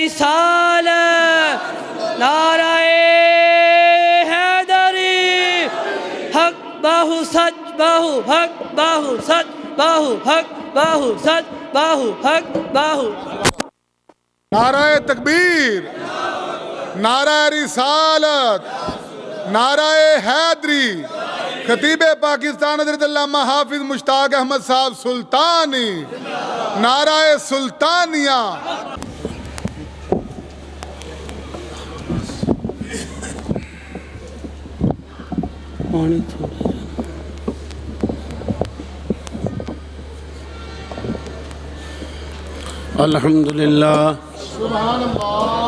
رسالت نعرہ حیدری حق باہو سچ باہو حق باہو سچ باہو حق باہو سچ باہو حق باہو. نعرہ تکبیر، نعرہ رسالت، نعرہ حیدری. خطیب پاکستان حضرت علامہ حافظ مشتاق احمد صاحب سلطانی. نعرہ سلطانیہ. الحمدللہ سبحان اللہ.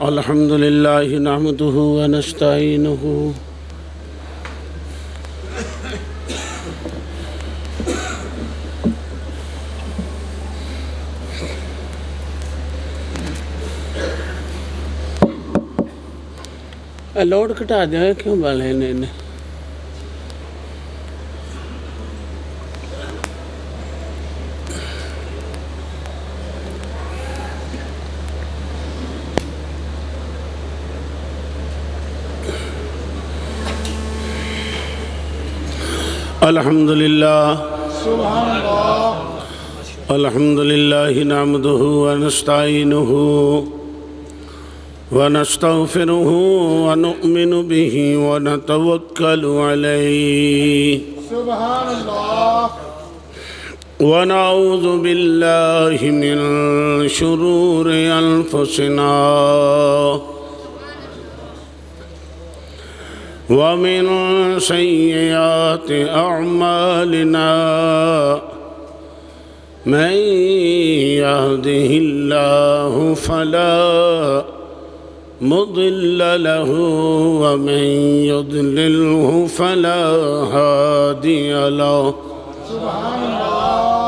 الحمدللہ نحمدہ ونستعینہ لوڈ کٹا دیا کیوں بالے نے الحمدللہ سبحان اللہ. الحمدللہ نحمدہ ونستعینہ ونستغفرہ ونؤمن بہ ونتوکل علیہ سبحان اللہ. ونعوذ باللہ من شرور انفسنا ومن سیئات اعمالنا من يهده الله فلا مضل له ومن يضلله فلا هادي له سبحان اللہ.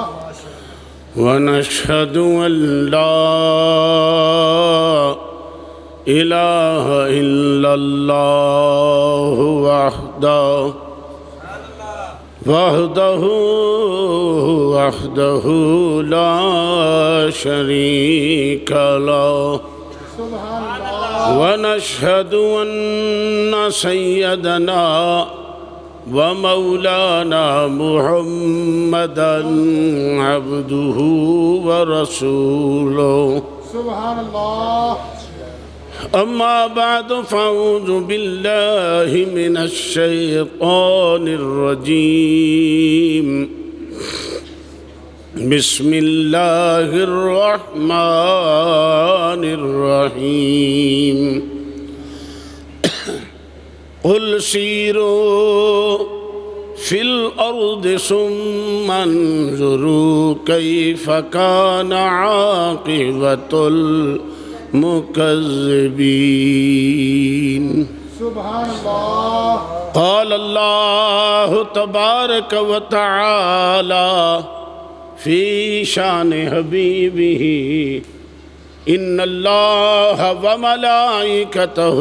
ونشهد أن لا إله إلا الله وحده لا شريك له. سبحان اللہ. ونشهد أن سيدنا ومولانا محمدًا عبده ورسوله. سبحان اللہ. أما بعد فأعوذ بالله من الشيطان الرجيم. بسم الله الرحمن الرحيم. قل سيروا في الأرض ثم انظروا كيف كان عاقبة المكذبين. سبحان اللہ. قال الله تبارك وتعالى في شان حبيبه إن الله وملائكته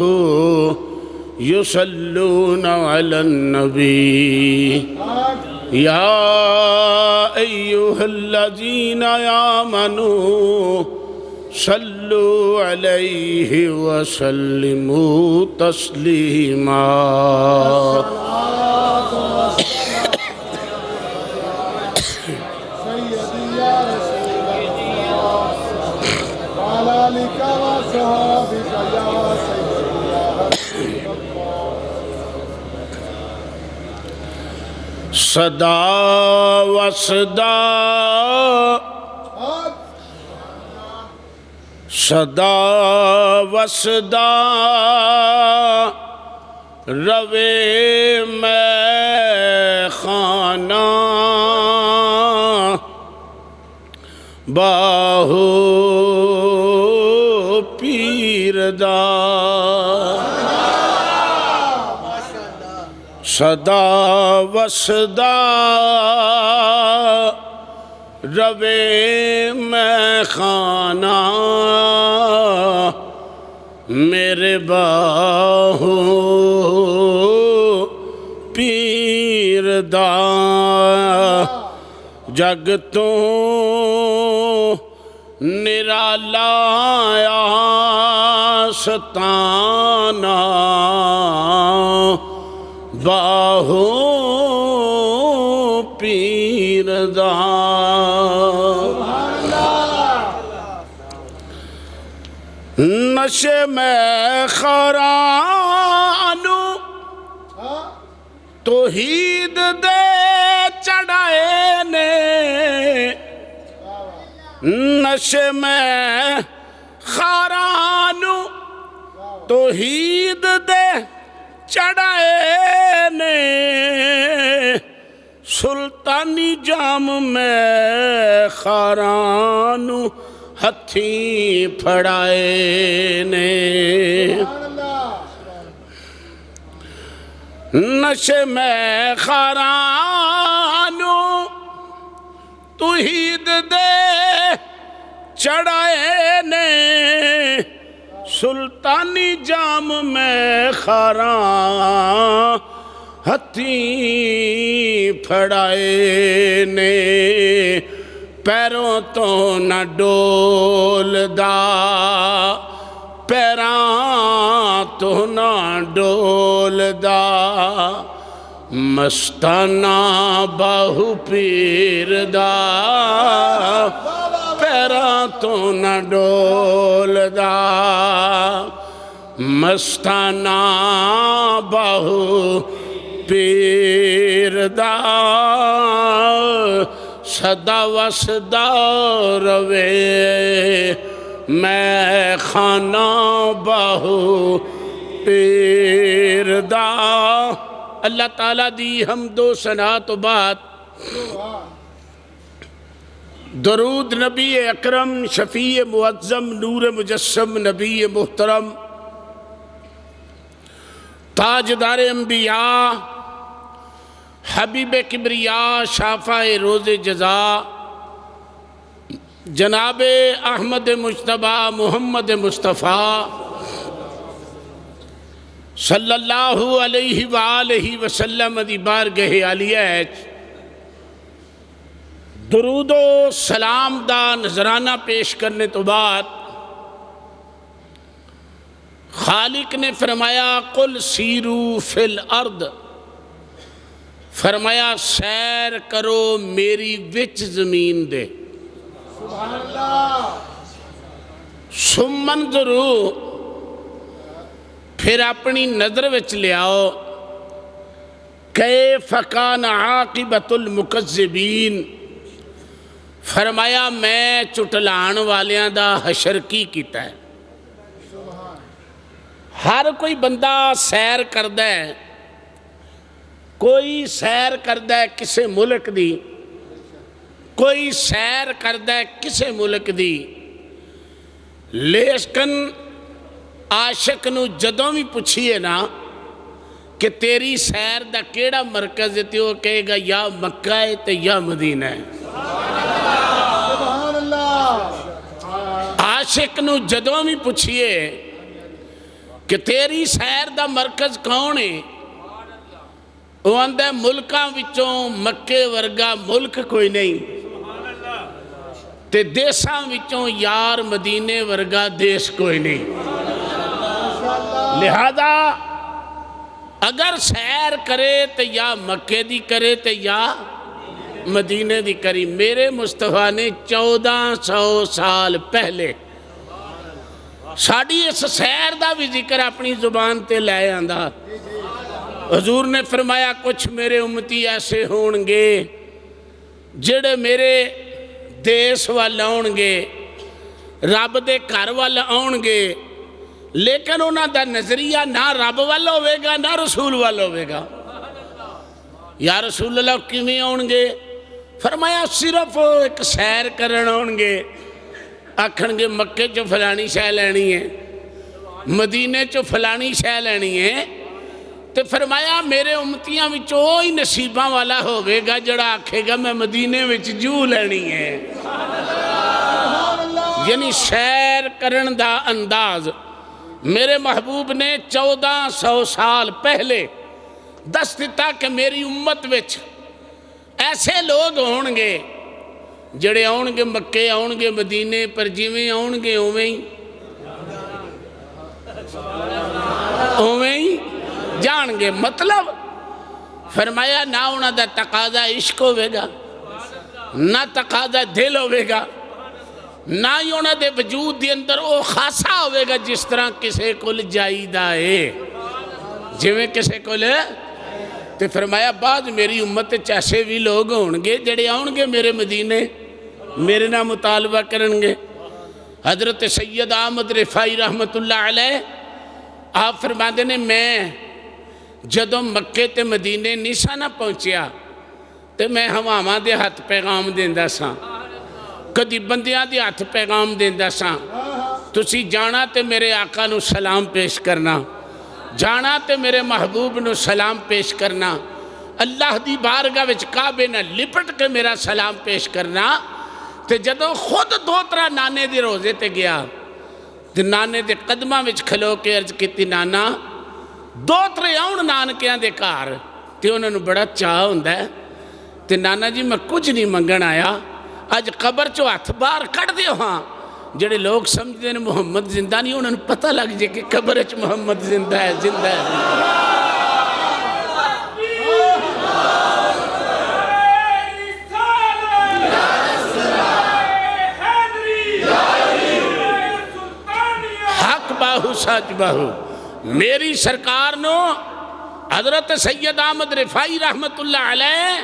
يصلون على النبي يا أيها الذين آمنوا صلوا عليه وسلموا تسليما. سيدي يا رسول الله وعلى آلك وصحبك يا سيدي يا حبيب الله. صدا وصدا صدا وصدا روے میں خانہ باہو پیردا صدا وصدا روے میں خانہ میرے باہو پیردا جگ تو نرالا ستانا باہو پیر دا نشے میں خورانو توحید دے چڑھائے نے نشے میں خورانو توحید دے چڑھائے نے سلطانی جام میں خورانو ہتھی پھڑائے نے نشے میں خورانو توحید دے چڑھائے نے سلطانی جام میں خوران ہتھی پھڑائے نے پیروں تو نہ ڈول دا پیراں تو نہ ڈول دا مستانہ باہو پیر دا پیراں تو نہ ڈول دا مستانہ باہو پیر دا صدا وصدا روے میں خانہ باہو پیر دا اللہ تعالیٰ دی حمد و ثنا تو بعد درود نبی اکرم شفیع معظم نور مجسم نبی محترم تاجدار انبیاء حبیب کبریاء شافع روز جزا جناب احمد مجتبی محمد مصطفیٰ صلی اللہ علیہ وآلہ وسلم دی بارگاہ عالیہ درود و سلام دا نذرانہ پیش کرنے تو بعد خالق نے فرمایا قل سیرو فی الارض فرمایا سیر کرو میری وچ زمین دے سبحان اللہ سمن ضرور پھر اپنی نظر وچ لے آؤ کیف کان عاقبت المکذبین فرمایا میں چٹلان والیاں دا حشر کی کیتا ہے ہر کوئی بندہ سیر کردہ ہے کوئی سیر کردہ ہے کسے ملک دی کوئی سیر کردہ ہے کسے ملک دی لیکن عاشق نو جدوں بھی پوچھئے نا کہ تیری سیر دا کیڑا مرکز ہے تے وہ کہے گا یا مکہ ہے تے یا مدینہ ہے سبحان اللہ عاشق نو جدوں بھی پوچھئے کہ تیری سیر دا مرکز کون ہے وہ اندھے ملکاں وچوں مکے ورگا ملک کوئی نہیں تے دیساں وچوں یار مدینے ورگا دیس کوئی نہیں لہذا اگر سیر کرے تے یا مکے دی کرے تے یا مدینے دی کری میرے مصطفیٰ نے 1400 سال پہلے ساڑی اس سیر دا بھی ذکر اپنی زبان تے لائے آندھا حضور نے فرمایا کچھ میرے امتی ایسے ہونگے جڑے میرے دیس والا ہونگے رب دے گھر والا ہونگے لیکن انہاں دا نظریہ نہ رب والا ہوئے گا نہ رسول والا ہوئے گا یا رسول اللہ کیویں ہونگے فرمایا صرف ایک سیر کرن ہونگے آکھنگے مکے چو فلانی شے لینی ہے مدینے چو فلانی شے لینی ہے تو فرمایا میرے امتیاں وچوں ہی نصیباں والا ہوئے گا جڑا آکھے گا میں مدینے وچ جو لینی ہے یعنی سیر کرن دا انداز میرے محبوب نے 1400 سال پہلے دست دیتا کہ میری امت وچ ایسے لوگ ہونگے جڑے آؤ گے مکے آؤ گے مدینے پر جویں آؤ گے اویں ہی جان گے. مطلب فرمایا نہ انہاں دا تقاضا عشق ہوئے گا نہ تقاضا دل ہوئے گا نہ ہی انہاں دے وجود دے اندر او خاصا ہوئے گا جس طرح کسے کل جائیدہ ہے جویں کسے کل. تو فرمایا بعد میری امت چیسے بھی لوگ ہونگے جڑے آؤنگے میرے مدینے میرے نام مطالبہ کرنگے. حضرت سید احمد رفائی رحمت اللہ علیہ آپ فرماندے نے میں جدوں مکے تے مدینے نیسا نہ پہنچیا تے میں ہواواں دے ہاتھ پیغام دیندہ ساں کدی بندیاں دے ہاتھ پیغام دیندہ ساں. تسی جانا تے میرے آقا نو سلام پیش کرنا جانا تے میرے محبوب نو سلام پیش کرنا اللہ دی بارگاہ وچ کعبے نہ لپٹ کے میرا سلام پیش کرنا. تے جدوں خود دوترا نانے دی روزے تے گیا تے نانے دے قدمہ وچ کھلو کے عرض کیتی نانا دوترے آؤن نانکیاں دے کار تے انہوں نے بڑا چاہ ہوندہ ہے تے نانا جی میں کچھ نہیں منگن آیا آج قبر چو ہاتھ بار کٹ دیو ہاں جڑے لوگ سمجھتے ہیں محمد زندہ نہیں انہوں نے پتہ لگ جائے کہ قبر چ محمد زندہ ہے زندہ ہے. حق باہو سچ باہو میری سرکار نو حضرت سید احمد رفائی رحمت اللہ علیہ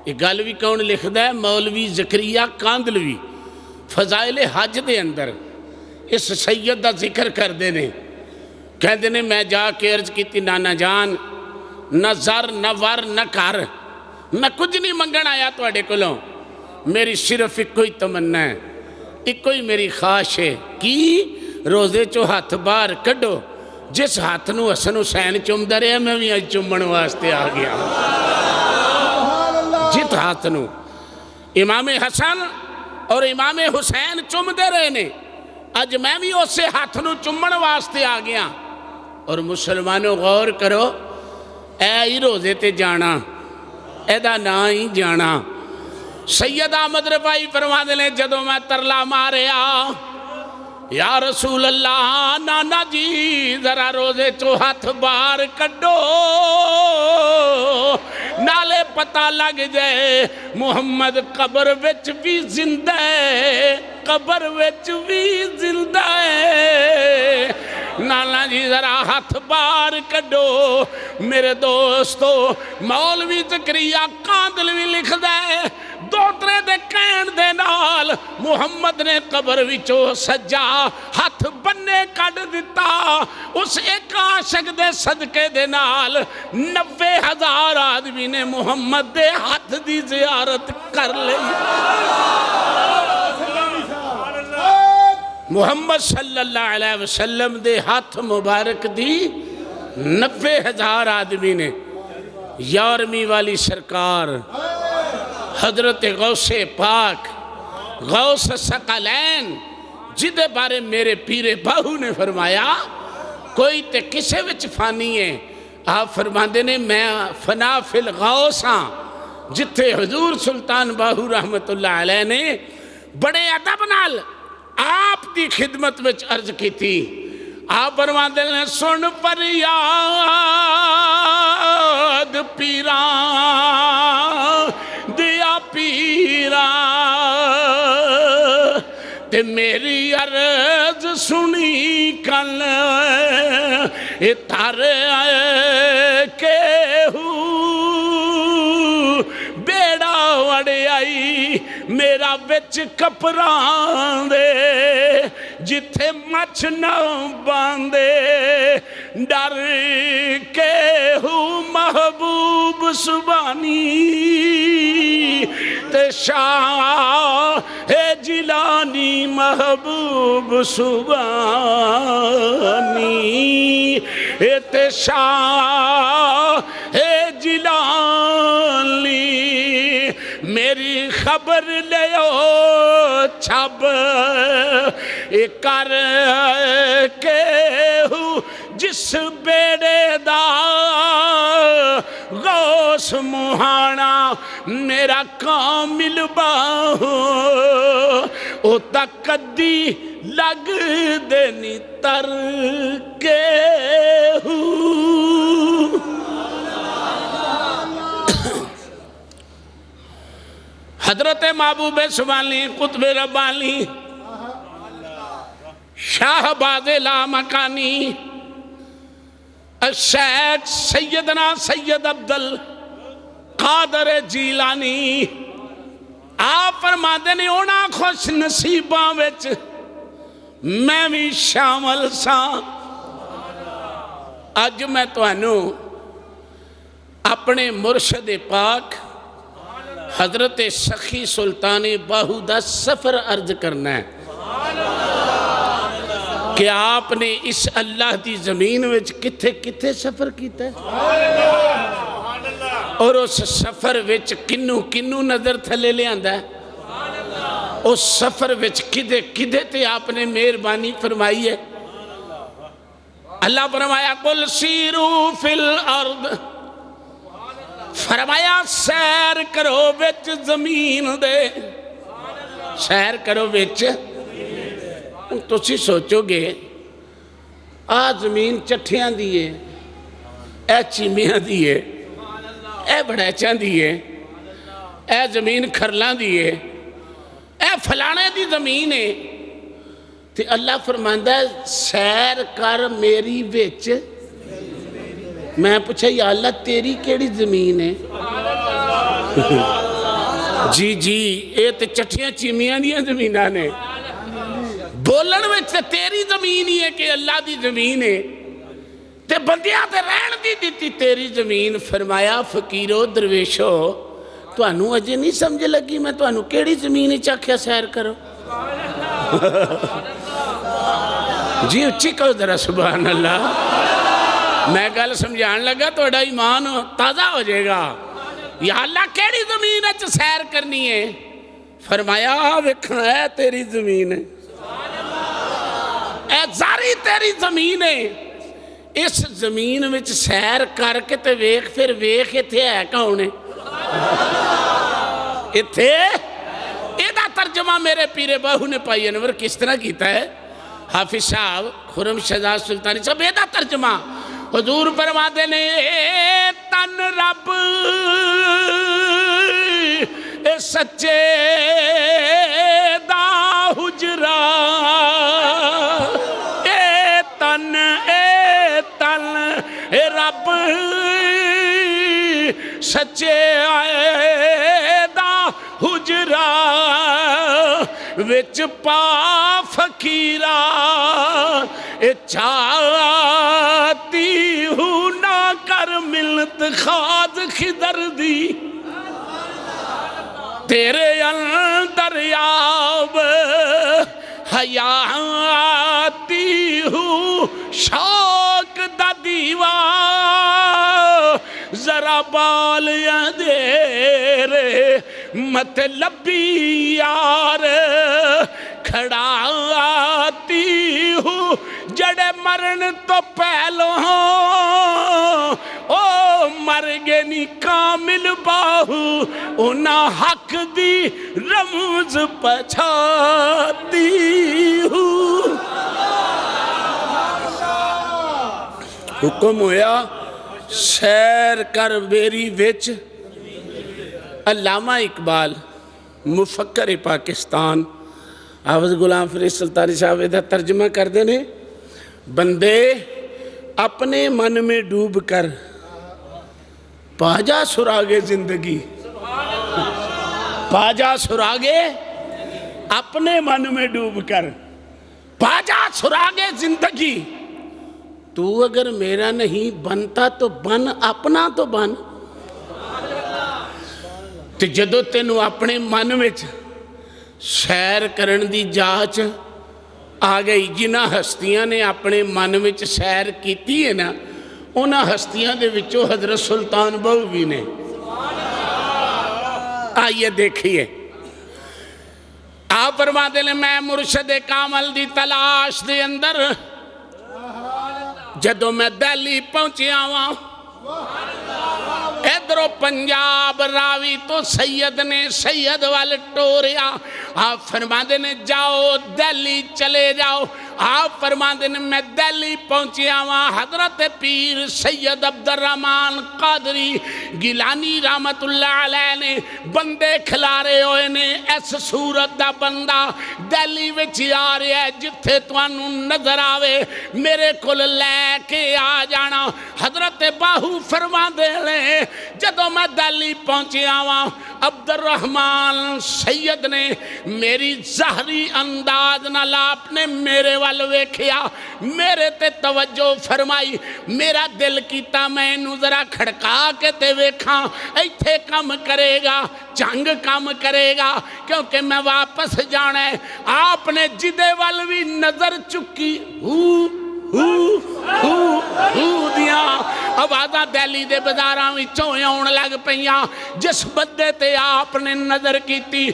یہ گل بھی کون لکھ ہے مولوی زکریہ کاندلوی فضائل حج دے اندر اس سید دا ذکر کر دینے کہہ دینے میں جا کے عرض کی تھی نانا جان نہ زر نہ ور نہ کر میں کچھ نہیں منگن آیا تو اڑے کلوں میری صرف ایک کوئی تمنا ہے ایک کوئی میری خواہش ہے کی روزے چو ہاتھ بار کڈو جس ہاتھ نو حسن حسین چم درے میں بھی آج چمن واسطے آ گیا جت ہاتھ نو امام حسن اور امام حسین چم دے رہے نے آج میں بھی اس سے ہاتھ نو چمن واسطے آ گیا. اور مسلمانوں غور کرو اے ہی روزے تے جانا اے دا نا ہی جانا. سید احمد رفائی فرما دے جدوں میں ترلا ماریا یا رسول اللہ نانا جی ذرا روزے چو ہاتھ بار کڈو نالے پتہ لگ جائے محمد قبر وچ بھی زندہ ہے قبر وچ بھی زندہ ہے. نانا جی ذرا ہاتھ بار کڈو میرے دوستو مولوی زکریہ کاندلوی لکھ دے دوترے دے کہن دے نال محمد نے قبر وچو سجا ہاتھ بننے کڈ دیتا اس ایک عاشق دے صدقے دے نال 90,000 آدمی نے محمد دے ہاتھ دی زیارت کر لی. محمد صلی اللہ علیہ وسلم دے ہاتھ مبارک دی 90,000 آدمی نے. 11ویں والی سرکار حضرت غوث پاک غوث ثقلین جدے بارے میرے پیر باہو نے فرمایا کوئی تے کسے وچ فانی ہے آپ فرماندے نے میں فنا فی الغوث ہاں جتے حضور سلطان باہو رحمت اللہ علیہ نے بڑے ادب نال آپ دی خدمت وچ عرض کی تھی. آپ فرماندے نے سن پر یاد پیران دیا پیران تے میری عرض سنی کل اتار کے بیڑا وڑے آئی میرا بچ کپران دے جتھے مچھ نہ باندے ڈر کے محبوب سبانی تے شاہ جیلانی محبوب سبانی تے شاہ جیلانی میری خبر لیو چھب کر کے جس بیڑے دا غوث سموہانا میرا کامل باہو او تک کدی لگ دینی تر کے حضرت محبوب سبحانی قطب ربانی شاہ باز لا مکانی الشیخ سیدنا سید عبدال قادر جیلانی آپ فرماتے نے اونا خوش نصیباں وچ میں بھی شامل سا اج میں تو انہوں اپنے مرشد پاک حضرت سخی سلطان باہو دا سفر عرض کرنا ہے کہ آپ نے اس اللہ دی زمین وچ کتھے کتھے سفر کیتا ہے اور اس سفر وچ کنو کنو نظر تھلے لے آندہ ہے اس سفر وچ کدے کدے تے آپ نے مہربانی فرمائی ہے اللہ فرمایا قل سیرو فی الارض فرمایا سیر کرو وچ زمین دے سیر کرو وچ تو سی سوچو گے زمین چٹھیاں دیئے اے چیمیاں دیئے اے بڑیچاں دیئے اے زمین کھرلاں دیئے اے فلانے دی زمین ہے تو اللہ فرماندہ ہے سیر کر میری وچ میں پوچھا یا اللہ تیری کیڑی زمین ہے جی جی اے تے چٹھیاں چیمیاں دیاں زمینہ نے بولن میں تیری زمین ہی ہے کہ اللہ دی زمین ہے تے بندیاں تے رہن دی دیتی تیری زمین فرمایا فقیرو درویشو تو انہوں اجے نہیں سمجھے لگی میں تو انہوں کیڑی زمین ہی چاکھیا سیر کرو جی اچھی کہو ذرا سبحان اللہ میں گل سمجھان لگا تو اڑا ایمان تازہ ہو جائے گا یا اللہ کیڑی زمین ہے سیر کرنی ہے فرمایا وکھنا ہے تیری زمین ہے اے زاری تیری زمین ہے اس زمین وچ سیر کر کے تے ویکھ پھر ویکھ اتھے ہے کہونے اتھے ایدہ ترجمہ میرے پیر باہو نے پائی انور کس طرح کیتا ہے حافظ صاحب خرم شہزاد سلطانی صاحب ایدہ ترجمہ حضور فرماتے نے اے تن رب اے سچے دا حجرہ اے تن اے رب سچے دا حجرہ وچ پا فقیرہ اے چاہتی ہوں نہ کر ملت خاد خدر دی تیرے اندر یاب حیاتی ہوں شوق دا دیوا ذرا بال یا دیر مطلبی یار کھڑا آتی ہوں جڑے مرن تو پہلو او مر گے نی کامل باہو اونا حق دی رمز پچھاتی ہوں حکم ہویا سیر کر میری وچ علامہ اقبال مفکر پاکستان حافظ غلام فرید سلطانی صاحب ادھا ترجمہ کر دینے بندے اپنے من میں ڈوب کر پاجا سراغے زندگی پاجا سراغے اپنے من میں ڈوب کر پاجا سراغے زندگی تو اگر میرا نہیں بنتا تو بن اپنا تو بن تو جدو تینو اپنے من میں سیر کرن دی جاچ آگئی جنہ ہستیاں نے اپنے من میں سیر کیتی ہے نا انہ ہستیاں دے وچو حضرت سلطان باہو بھی نے آئیے دیکھئے آپ فرماتے ہیں میں مرشد کامل دی تلاش دے اندر جدو میں دہلی پہنچی آواں اے ادھروں پنجاب راوی تو سید نے سید وال ٹوریا آپ فرماندے نے جاؤ دہلی چلے جاؤ آپ فرماندے نے میں دہلی پہنچیا وہاں حضرت پیر سید عبدالرحمن قادری گیلانی رحمت اللہ علیہ نے بندے کھلارے ہوئے نے اس صورت دا بندہ دہلی وچ آ رہا ہے جتھے توانوں نظر آوے میرے کول لے کے آ جانا حضرت باہو فرما دے لے جدوں میں دہلی پہنچیا وہاں عبدالرحمن سید نے میری ظاہری انداز نال آپ نے میرے وال ویکھیا میرے تے توجہ فرمائی میرا دل کیتا میں انہوں ذرا کھڑکا کے تے ویکھاں ایتھے کم کرے گا جنگ کم کرے گا کیونکہ میں واپس جانا ہے آپ نے جدے وال بھی نظر چکی دیاں آوازاں دہلی دے بازاراں وچوں آن لگ پیاں جس بندے تے آپ نے نظر کیتی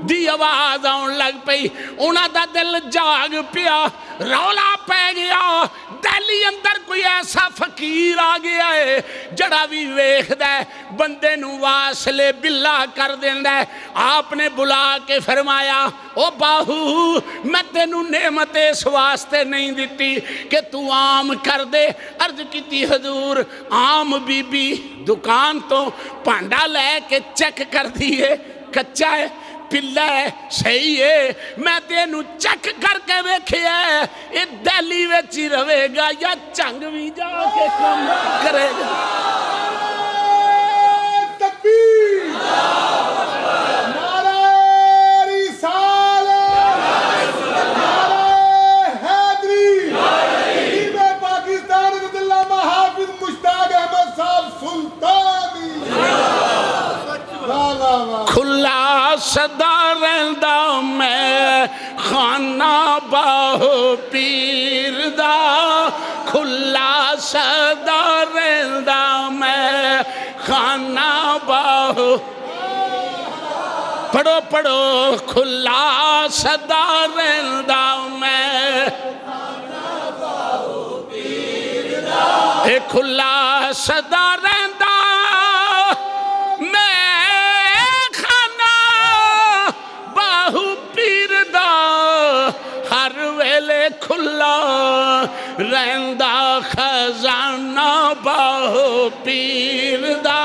دی آواز آن لگ پئی انہاں دا دل جاگ پیا رولا پہ گیا دہلی اندر کوئی ایسا فقیر آ گیا ہے جڑا بھی ویکھدا ہے بندے نو واسلے بلا کر دیندا ہے آپ نے بلا کے فرمایا او باہو میں تینوں نعمت اس واسطے نہیں دیتی کہ تو عام کر دے عرض کیتی حضور عام بی بی دکان تو پانڈا لے کے چیک کر دیئے کچا ہے پلا ہے صحیح ہے میں تینوں چیک کر کے ویکھیا ہے یہ دہلی وچ ہی رہے گا یا چنگ بھی جا کے کام کرے گا تکبیر نعرہ رسالت نعرہ حیدری امام پاکستان رضی اللہ حافظ مشتاق احمد صاحب سلطانی کھلا صدا رہندا میں خانہ باہو پیر دا کھلا صدا رہندا میں خانہ باہو پڑھو پڑھو کھلا صدا رہندا میں خانہ باہو پیر دا کھلا صدا رہندا کھلا رہندا خزانہ باہو پیر دا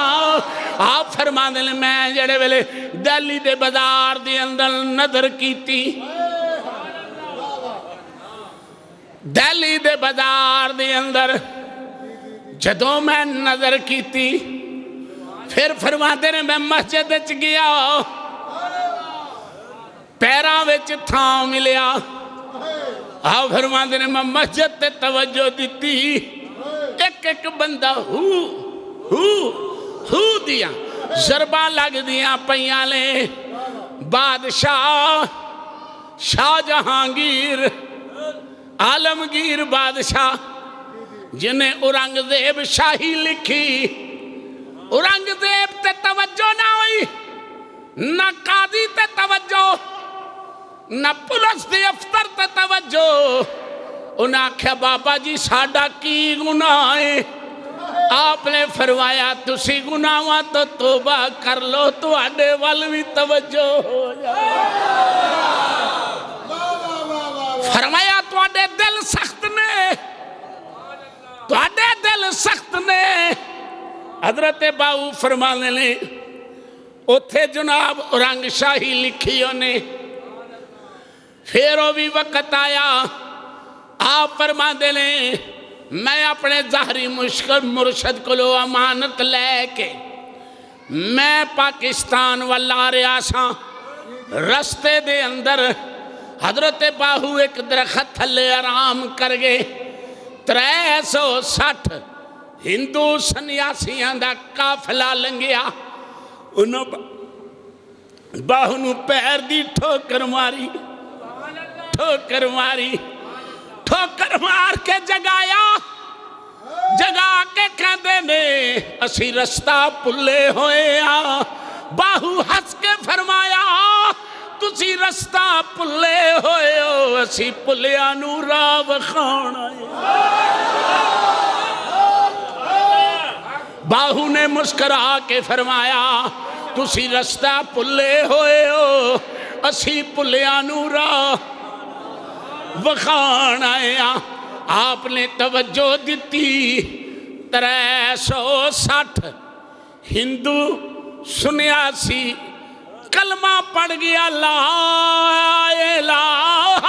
آپ فرماندے لیں میں جڑے ویلے دہلی دے بازار دے اندر نظر کیتی دہلی دے بازار دے اندر جدوں میں نظر کیتی پھر فرماندے لیں میں مسجد وچ گیا پیراں وچ تھاں ملیا آپ فرماندے نے میں مسجد تے توجہ دیتی ایک ایک بندہ ہو دیا ضرباں لگ دیا پیاں لے بادشاہ شاہ جہانگیر عالمگیر بادشاہ جنہیں اورنگزیب شاہی لکھی اورنگزیب تے توجہ نہ ہوئی نہ قاضی تے توجہ نہ پولیس دے افسر تے توجہ انہاں آکھیا بابا جی ساڈا کی گناہ ہے آپ نے فرمایا تسی گناہاں تو توبہ کر لو تو آڈے وال بھی توجہ ہو جائے فرمایا تو آڈے دل سخت نے تو آڈے دل سخت نے حضرت باہو فرمانے لیں اتھے جناب اورنگ شاہی لکھیوں نے پھر وہ بھی وقت آیا آپ فرما دے لیں میں اپنے ظاہری مرشد کو لو امانت لے کے میں پاکستان والا ریاساں رستے دے اندر حضرت باہو ایک درخت تھلے آرام کر گئے 360 ہندو سنیاسیاں دا قافلہ لنگیا انہوں باہو نو پیر دی ٹھوکر مار کے جگایا جگا کے کہندے نے اسی رستہ پلے ہوئے باہو ہس کے فرمایا تسی رستہ پلے ہوئے ہو اسی پلیا نو راہ وکھاؤنا باہو نے مسکرا کے فرمایا تسی رستہ پلے ہوئے ہو اسی پلیاں نو راہ وکھان آئے ہاں۔ آپ نے توجہ دیتی 360 ہندو سنیا سی کلمہ پڑھ گیا لا الہ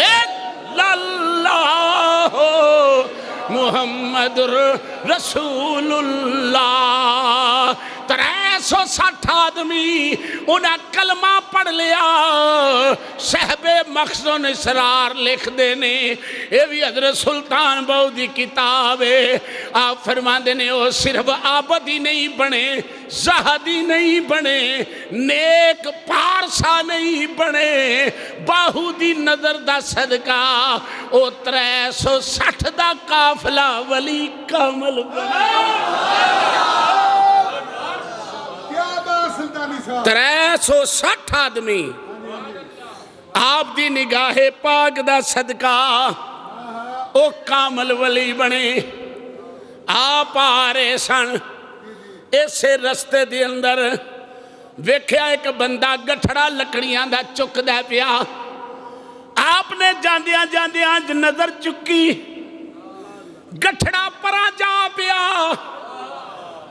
الا اللہ محمد رسول اللہ 360 آدمی انہیں کلمہ پڑھ لیا۔ صحب مخزن اسرار لکھ دینے یہ بھی حضرت سلطان بہو دی کتاب ہے۔ آپ فرما دینے وہ صرف عابدی نہیں بنے زہدی نہیں بنے نیک پارسا نہیں بنے باہو دی نظر دا صدقہ او 360 دا قافلہ ولی کامل بنے۔ 360 آدمی آپ دی نگاہ پاک دا صدقہ او کامل ولی بنے۔ آپ آ رہے سن ایسے رستے دے اندر ویکھیا ایک بندہ گٹھڑا لکڑیاں دا چک دے پیا۔ آپ نے جاندیاں جاندیاں نظر چکی گٹھڑا پرا جا پیا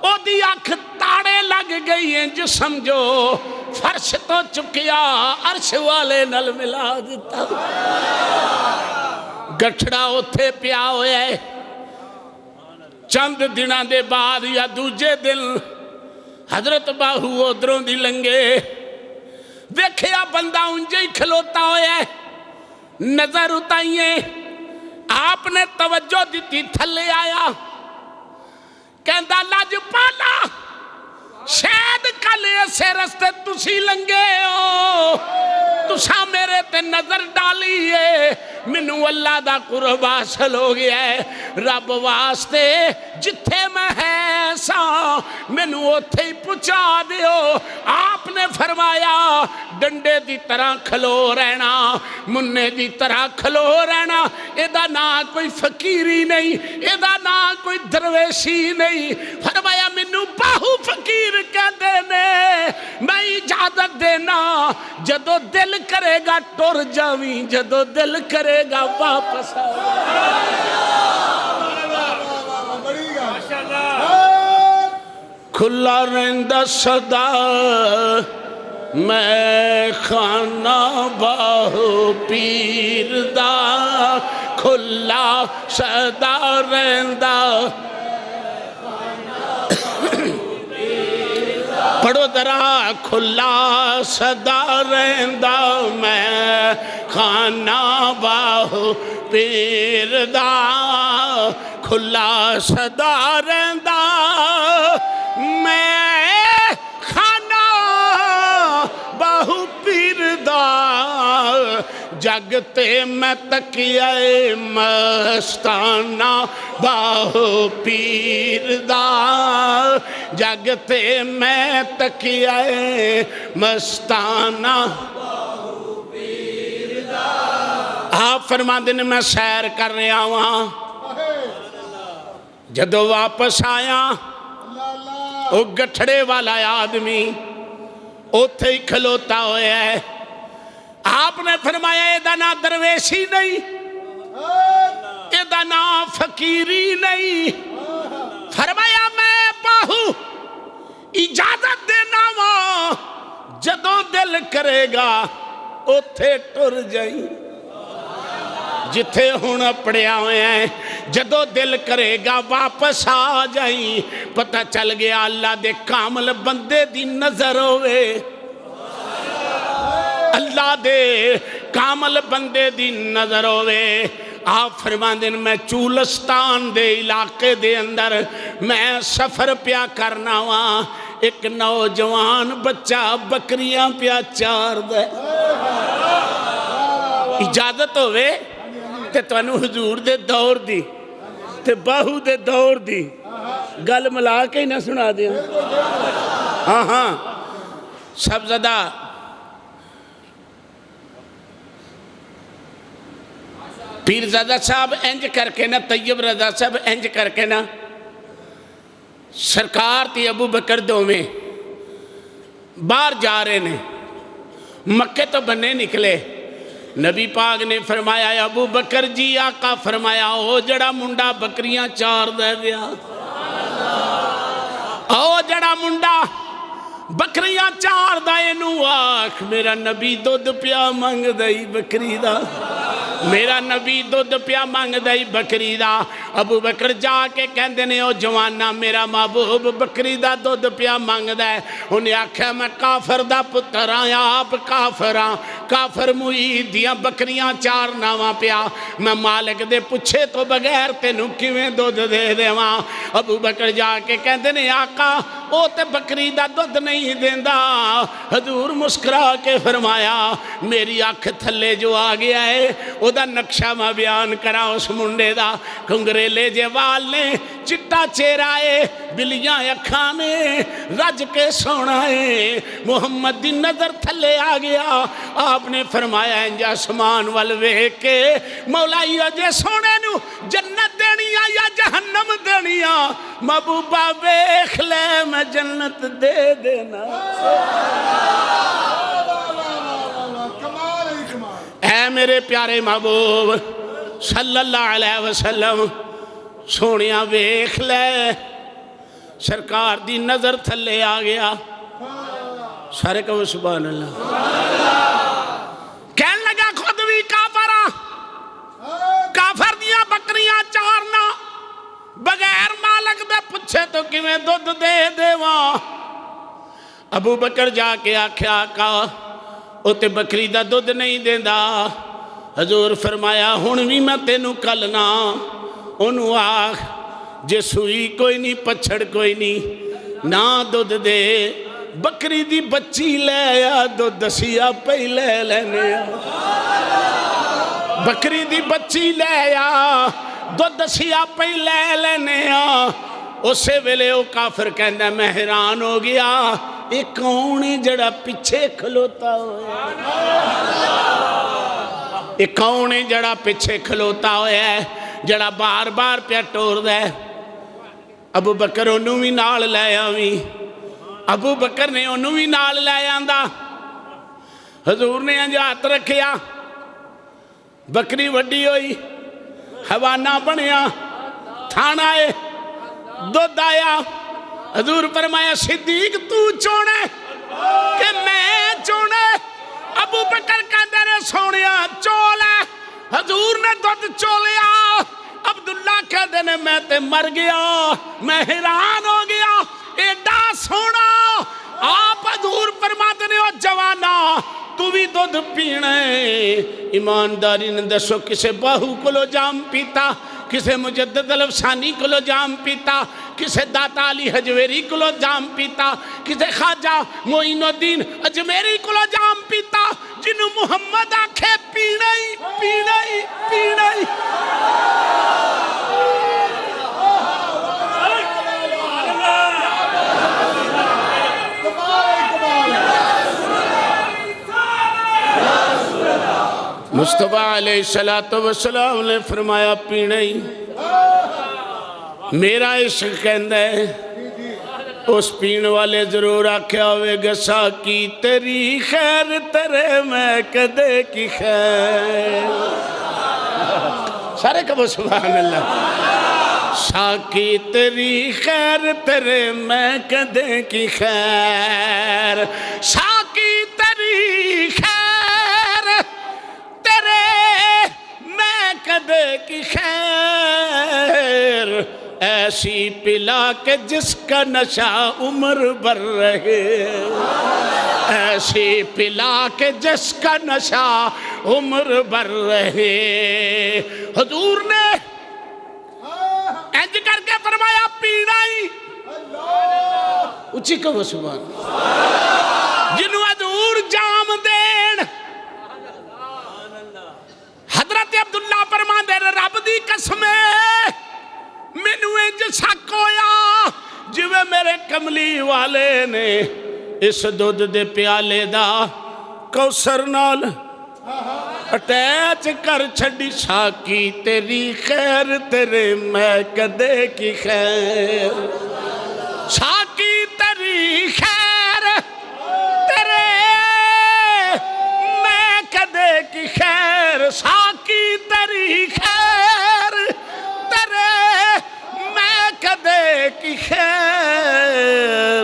او دی آنکھ تاڑے لگ گئی ہیں جو سمجھو فرش تو چکیا عرش والے نل ملا دیتا۔ گٹھڑا اتھے پیا ہویا ہے چند دنوں دے بعد یا دوجے دن حضرت باہو ادھروں دی لنگے ویکھیا بندہ انجے ہی کھلوتا ہویا ہے نظر اتائیے۔ آپ نے توجہ دیتی تھلے آیا کہندہ لاج پالا شاید کل ایسے رستے تسی لنگے ہو تسا میرے تے نظر ڈالی ہے منو اللہ دا قرب حاصل ہو گیا ہے رب واسطے جتھے میں ہے سا منو اتھے ہی پچا دیو۔ آپ نے فرمایا ڈنڈے دی طرح کھلو رہنا مننے دی طرح کھلو رہنا ایدہ نہ کوئی فقیری نہیں ایدہ نہ کوئی درویشی نہیں۔ فرمایا منو باہو فقیر کہہ دینے میں اجازت دینا جدو دل کرے گا ٹور جاویں جدو دل کرے گا واپس کھلا رہندہ صدا میں خانہ باہو پیر دا کھلا صدا رہندہ پڑھو درا کھلا صدا رہندہ میں خانہ باہو پیر دا کھلا صدا رہندہ میں خانہ باہو پیر دا جگتے میں تکیے مستانہ باہو پیر دا جگتے میں تکیے مستانہ باہو پیر دا۔ آپ فرما دینے میں سیر کر رہا ہوں جدو واپس آیا وہ گٹھڑے والا آدمی اتھے ہی کھلوتا ہویا ہے۔ آپ نے فرمایا ایدہ نہ درویشی نہیں ایدہ نہ فقیری نہیں۔ فرمایا میں باہو اجازت دینا وہ جدو دل کرے گا اتھے ٹر جائیں جتھے ہون پڑیا ہوئے ہیں جدو دل کرے گا واپس آ جائیں۔ پتہ چل گیا اللہ دے کامل بندے دی نظر ہوئے اللہ دے کامل بندے دی نظر ہوئے۔ آپ فرمان دن میں چولستان دے علاقے دے اندر میں سفر پیا کرنا ہوا ایک نوجوان بچہ بکریاں پیا چار دے اجازت ہوئے تے توانو حضور دے دور دی تے باہو دے دور دی گل ملا کے ہی نہ سنا دیا۔ ہاں ہاں سب زدہ پیر زدہ صاحب انج کر کے نا طیب رضا صاحب انج کر کے نا سرکار تے ابو بکر دوویں باہر جا رہے نے، مکے تو بنے نکلے، نبی پاک نے فرمایا ابو بکر جی، آقا فرمایا او جڑا منڈا بکریاں چار دے دیا، او جڑا منڈا بکریاں چار دے نو آکھ میرا نبی دودھ پیا منگ دائی بکری دا، میرا نبی دودھ پیا منگ دائی بکری دا۔ ابو بکر جا کے کہندے نے او جوانا میرا محبوب بکری دا دودھ پیا منگ دے، انہیں آکھا میں کافر دا پتر آیا، آپ کافر آن، کافر محید دیاں بکریاں چار ناواں پیا، میں مالک دے پچھے تو بغیر تینوں کیویں دودھ دے دے وہاں۔ ابو بکر جا کے کہندے نے آقا او تے بکری دا دودھ نہیں دیندہ۔ حضور مسکرا کے فرمایا میری آنکھ تھلے جو آ گیا ہے او دا نقشہ میں بیان کرا اس منڈے دا، کنگریلے جے وال نے، چٹا چہرہ ہے، بلیاں اکھاں نے، رج کے سونا ہے، محمد دی نظر تھلے آ گیا۔ آپ نے فرمایا انجا آسمان والوے کے مولائی جے سونے نو جنت دینیا یا جہنم دینیا، محبوبہ بیخ لے میں جنت دے دینا۔ اے میرے پیارے محبوب صلی اللہ علیہ وسلم، سونیاں ویکھ لے، سرکار دی نظر تھلے آ گیا، سارے کہو سبحان اللہ۔ کہن لگا خود بھی کافر دیا بکریاں چارنا، بغیر مالک دے پچھے تو کیویں دودھ دے دے وہاں۔ ابو بکر جا کے آکھیا آقا او تے بکری دا دودھ نہیں دیندہ۔ حضور فرمایا ہن بھی میں تینوں کلنا، انہوں آکھ جے سوئی کوئی نہیں پچھڑ کوئی نہیں نہ دودھ دے، بکری دی بچی لے یا دودھ دسیا پہی لے لینے، بکری دی بچی لے یا دودھ دسیا پہی لے لینے۔ اسے ویلے او کافر کہندہ میں حیران ہو گیا، ایک کون ہے جڑا پیچھے کھلوتا ہویا، ایک کون ہے جڑا پیچھے کھلوتا ہویا ہے، جڑا بار بار پیا ٹور دے۔ ابو بکر انہوں بھی نال لے آویں، ابو بکر نے انہوں بھی نال لے آندہ۔ حضور نے انجات رکھیا، بکری وڈی ہوئی، حوانہ بنیا، تھان آئے، دودھ آیا۔ حضور فرمایا صدیق تو چونے کہ میں چونے؟ ابو بکر کہندے نے سونیا چولے، حضور نے دودھ چولیا۔ عبداللہ کہندے نے میں تے مر گیا، میں حیران ہو گیا، ایڈا سونا۔ آپ حضور فرماتے نے او جوانا تو بھی دودھ پینے، ایمانداری نے دسو کسے باہو کلو جام پیتا، کسے مجدد الفسانی کلو جام پیتا، کسے داتا علی حجویری کلو جام پیتا، کسے خواجہ معین الدین اجمیری کلو جام پیتا، جنہوں محمد آنکھے پینے ہی پینے ہی پینے ہی۔ مصطفیٰ علیہ السلام نے فرمایا پینے ہی۔ میرا عشق کہندہ ہے اس پین والے ضرور آکھیا ہوئے گا ساکی تیری خیر تیرے میں کدے کی خیر، سارے کہو سبحان اللہ۔ ساکی تیری خیر تیرے میں کدے کی خیر، ساکی تیری خیر تیرے میں کدے کی خیر، ایسی پلا کہ جس کا نشہ عمر بھر رہے، ایسی پلا کہ جس کا نشہ عمر بھر رہے۔ حضور نے انج کر کے فرمایا پینا ہی، اچھی کہو سبحان اللہ۔ جنہوں حضور جام دین، حضرت عبداللہ فرمان دے رب دی قسمیں مینوں انج شک ہویا جویں میرے کملی والے نے اس دودھ دے پیالے دا کوثر نال اٹیچ کر چھڑی۔ ساکی تیری خیر تیرے میں کدے کی خیر، ساکی تیری خیر تیرے میں کدے کی خیر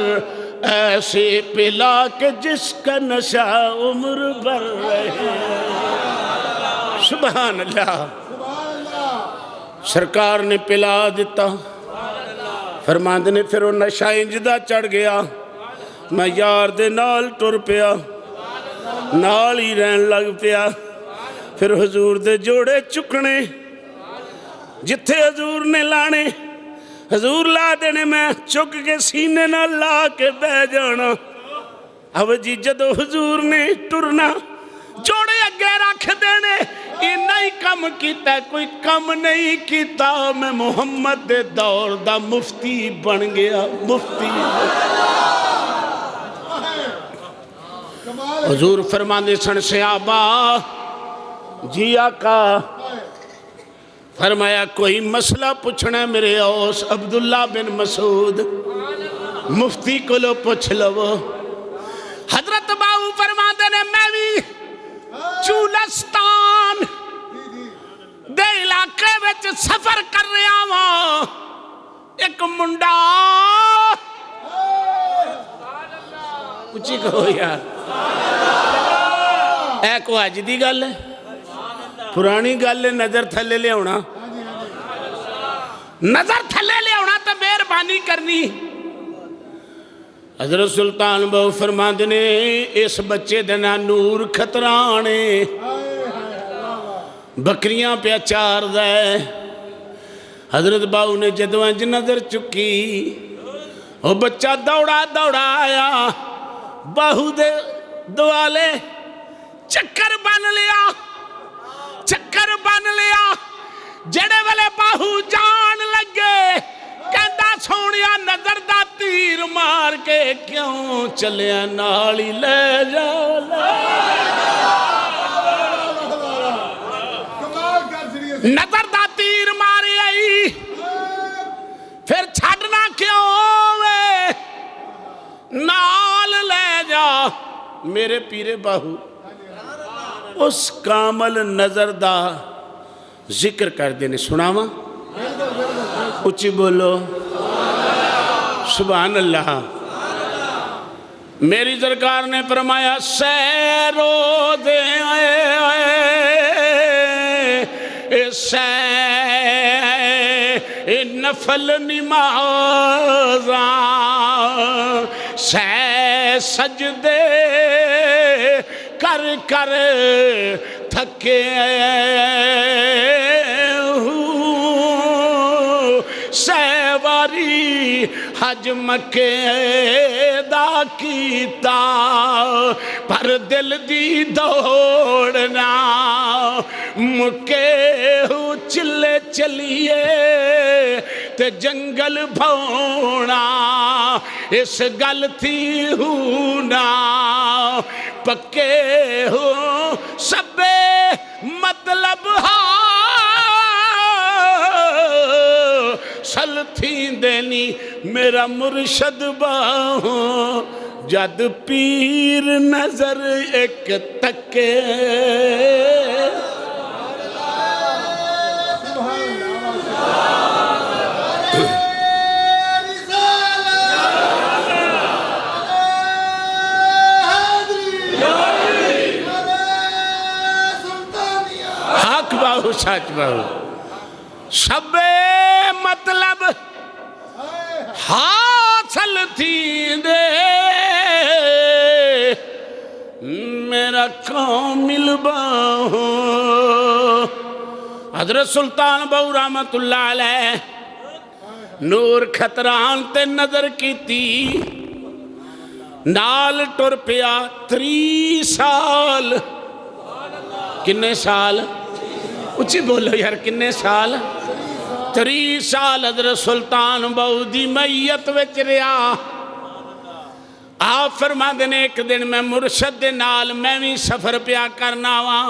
ایسے پلا کہ جس کا نشہ عمر بھر رہے سبحان اللہ سرکار نے پلا دیتا فرماندے نے پھر وہ نشہ انجدہ چڑھ گیا میں یار دے نال ٹر پیا نال ہی رہن لگ پیا پھر حضور دے جوڑے چکنے جتھے حضور نے لانے حضور لا دینے میں چک کے سینے نہ لا کے بہ جانا اب جی جدو حضور نے ٹرنا جوڑے اگے رکھ دینے یہ نہیں کم کیتا کوئی کم نہیں کیتا میں محمد دے دور دا مفتی بن گیا مفتی حضور فرماندے سن صحابہ جی آقا فرمایا کوئی مسئلہ پوچھنا میرے اوس عبداللہ بن مسعود مفتی کو لو پوچھ لو حضرت باؤ فرماندے نے میں بھی چولستان دے علاقے وچ سفر کر رہا ہوں ایک منڈا اچھی کہو یار اے کو آج دی گل ہے پرانی گل ہے نظر تھلے لے ہونا نظر تھلے لے ہونا تو مہربانی کرنی حضرت سلطان بہو فرماندے نے اس بچے دنا نور خطرانے بکریاں پہ چار دے حضرت باؤ نے جدوانج نظر چکی وہ بچہ دوڑا دوڑا آیا باہو دے دوالے چکر بن لیا جڑے والے باہو جان لگے کہتا سونیا نظر دا تیر مار کے کیوں چلیا نالی لے جا نظر دا تیر ماری آئی پھر چھڑنا کیوں وے نال لے جا میرے پیرے باہو اس کامل نظر دا ذکر کر دینے سناوا اچھی بولو سبحان اللہ میری سرکار نے فرمایا سیرو دے نفل نمازاں سجدے کر کر تھکے سیواری حج مکے دا کیتا پر دل دی دوڑنا مکے ہو چلے چلیے تے جنگل بھونا اس گل تھی ہونا پکے ہو سبے مطلب سل تھی دینی میرا مرشد باہوں جد پیر نظر ایک تکے حق باہو سچ باہو سب مطلب حاصل تھی دے میرا کامل باہو حضرت سلطان بہو رحمت اللہ علیہ نور خطران تے نظر کی تھی نال ٹر پیا 3 سال کنے سال اچھی بولو یار کنے سال 3 سال حضرت سلطان بہو دی میت وچ رہا آپ فرما دینے ایک دن میں مرشد دے نال میں بھی سفر پیا کرنا ہوا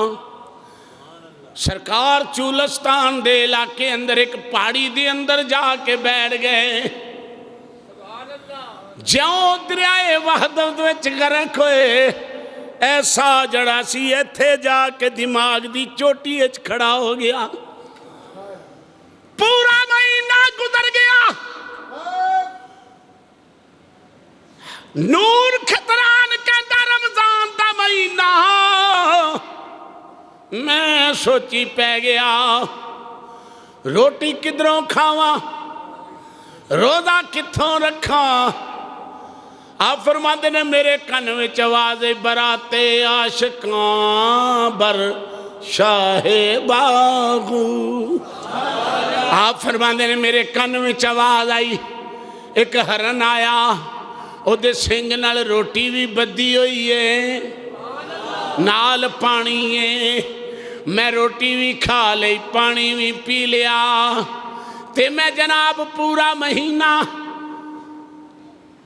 سرکار چولستان دے علاقے اندر ایک پہاڑی دے اندر جا کے بیٹھ گئے جاؤں دریائے وحدت وچ غرق ہوئے ایسا جڑا سی ایتھے جا کے دماغ دی چوٹی اچ کھڑا ہو گیا پورا مہینہ گزر گیا نور کھتران کہندا رمضان دا مہینہ میں سوچی پہ گیا روٹی کدھروں کھاواں روزہ کتھوں رکھاں آپ فرماتے نے میرے کن وچ آواز براتے عاشقاں بر شاہ باغو آپ فرماتے نے میرے کن وچ آواز آئی ایک ہرن آیا او دے سنگ نال روٹی بھی بدی ہوئی ہے نال پانی ہے میں روٹی بھی کھا لئی پانی بھی پی لیا تے میں جناب پورا مہینہ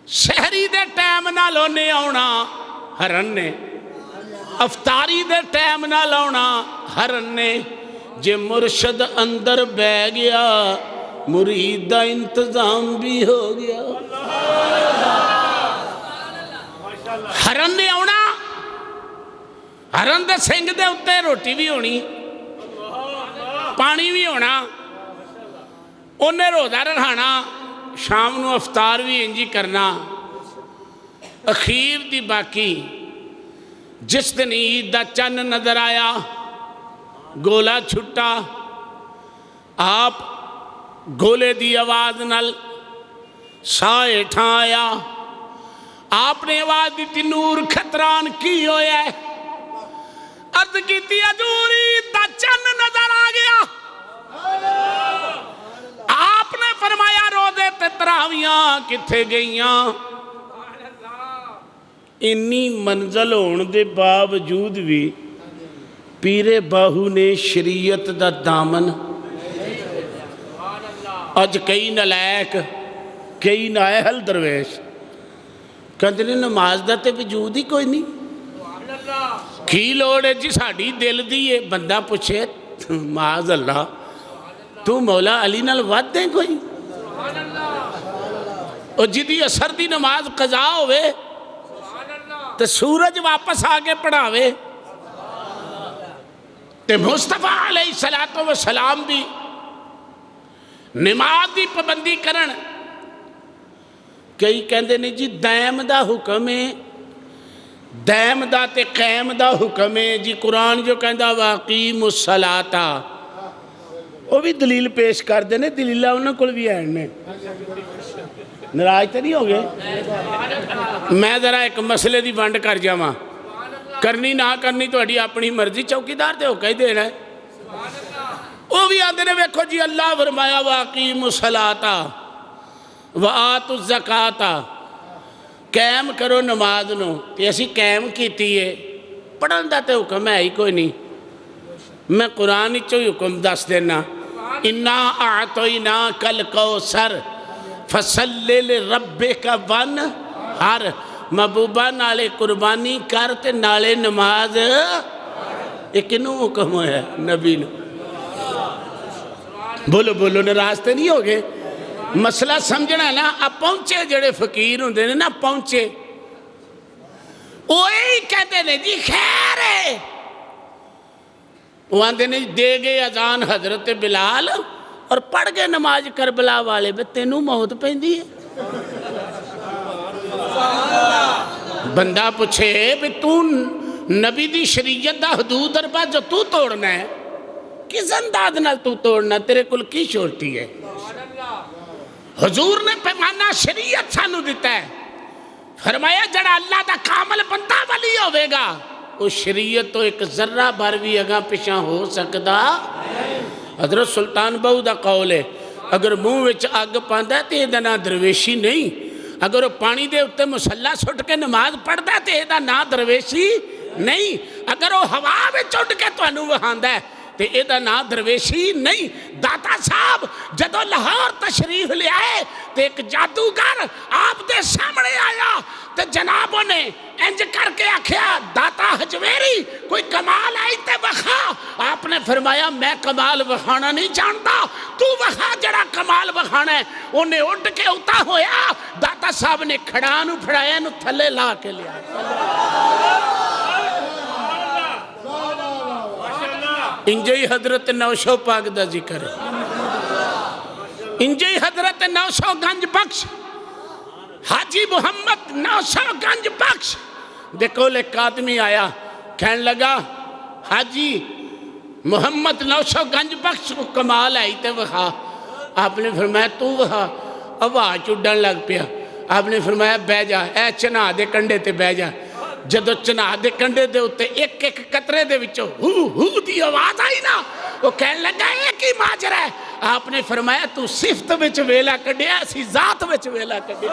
شہری دے ٹائم نہ لونے آونا ہرن نے افطاری دے ٹائم نہ لونا ہرن نے جے مرشد اندر بہ گیا مرید دا انتظام بھی ہو گیا ہرن نے آونا ہرن دے سنگ دے اتے روٹی بھی ہونی پانی بھی ہونا انہیں روزہ رکھانا شام نو افطار بھی انجی کرنا اخیر دی باقی جس دن عید دا چن نظر آیا گولا چھٹا آپ گولے دی آواز نل سائے ٹھا آیا آپ نے آواز دیتی نور کھتران کی ہویا ہے عرض کی تھی حضور عید دا چن نظر آ گیا آپ نے فرمایا روزے تے تراویاں کتھے گئیاں انی منزل ہون دے باوجود بھی پیرے باہو نے شریعت دا دامن اج کئی نلائک کئی نائحل درویش کہتے ہیں نماز دا تے وجود ہی کوئی نہیں کی لوڑ ہے جی ساڑی دل دیئے بندہ پوچھے معاذ اللہ تو مولا علی نال ود دیں کوئی اور جدی اثر دی نماز قضا ہوئے تو سورج واپس آگے پڑھاوے تو مصطفیٰ علیہ السلام بھی نماز دی پابندی کرن کئی کہندے نہیں جی دائم دا حکم ہے دائم دا تے قائم دا حکم ہے جی قرآن جو کہندا واقیم الصلاۃ وہ بھی دلیل پیش کر دینے دلیلہ انہوں کو بھی آئے نراج تو نہیں ہو گئے میں ذرا ایک مسئلے دی بانڈ کر جاواں کرنی نہ کرنی تو اڈی اپنی مرضی چوکیدار دے ہو کہی دینا ہے وہ بھی آدھے نے ویکھو جی اللہ فرمایا واقیم الصلاۃ وآتوا الزکاۃ قائم کرو نماز نو تے اسی قائم کیتی ہے پڑھن دا تے حکم ہے ہی کوئی نہیں میں قرآن چو حکم دس دینا اِنَّا أَعْطَيْنَاكَ الْكَوْثَرَ فَصَلِّ لِرَبِّكَ وَانْحَرْ محبوبہ نالے قربانی کرتے نالے نماز یہ کنوں حکم ہے نبی نے بولو بولو نراستے نہیں ہو گئے مسئلہ سمجھنا نا اب پہنچے جڑے فقیر ہوں دینے نا پہنچے وہی کہتے ہیں جی خیر ہے وہ آندے نے دے گئے اذان حضرت بلال اور پڑھ گئے نماز کربلا والے بے تینوں موت پہندی ہے بندہ پوچھے بے تو نبی دی شریعت دا حدود دربا جو تو توڑنا ہے کس انداز نال تو توڑنا تیرے کل کی شورتی ہے حضور نے پیمانہ شریعت سانو دیتا ہے فرمایا جڑا اللہ دا کامل بندہ ولی ہوئے گا وہ شریعت تو ایک ذرہ بار بھی اگاں پیچھا ہو سکتا حضرت سلطان بہو دا قول ہے اگر منہ وچ اگ پاندا ہے تے دا نا درویشی نہیں اگر وہ پانی دے اتے مسلح سٹ کے نماز پڑھدا ہے تے دا نا درویشی نہیں اگر وہ ہوا وچ اٹھ کے تانوں وہاندا ہے تے اے دا نا درویشی نہیں داتا صاحب جدو لاہور تشریف لے آئے تے ایک جادوگر آپ دے سامنے آیا تے جنابوں نے انج کر کے آکھیا داتا حجویری کوئی کمال آئی تے وخا آپ نے فرمایا میں کمال وخانا نہیں جانتا تو وخا جڑا کمال وخانا ہے انہیں اٹھ کے اتا ہویا داتا صاحب نے کھڑانو پھڑایا نو تھلے لا کے لیا انجے ہی حضرت نوشو پاک دا ذکر ہے، انجے ہی حضرت نوشو گنج بخش حاجی محمد نوشو گنج بخش دیکھو ایک آدمی آیا کہنے لگا حاجی محمد نوشو گنج بخش کو کمال آئی تے وہاں. آپ نے فرمایا تو وہاں آواز چڈن لگ پیا. آپ نے فرمایا بہ جا اے چناہ دے کنڈے تے بہ جا. جدو چناہ دے کنڈے دے ہوتے ایک ایک قطرے دے وچوں ہو دی آواز آئی نا وہ کہنے لگا ایک ہی ماجرا ہے. آپ نے فرمایا تو صفت وچ ویلا کڈیا اسی ذات وچ ویلا کڈیا.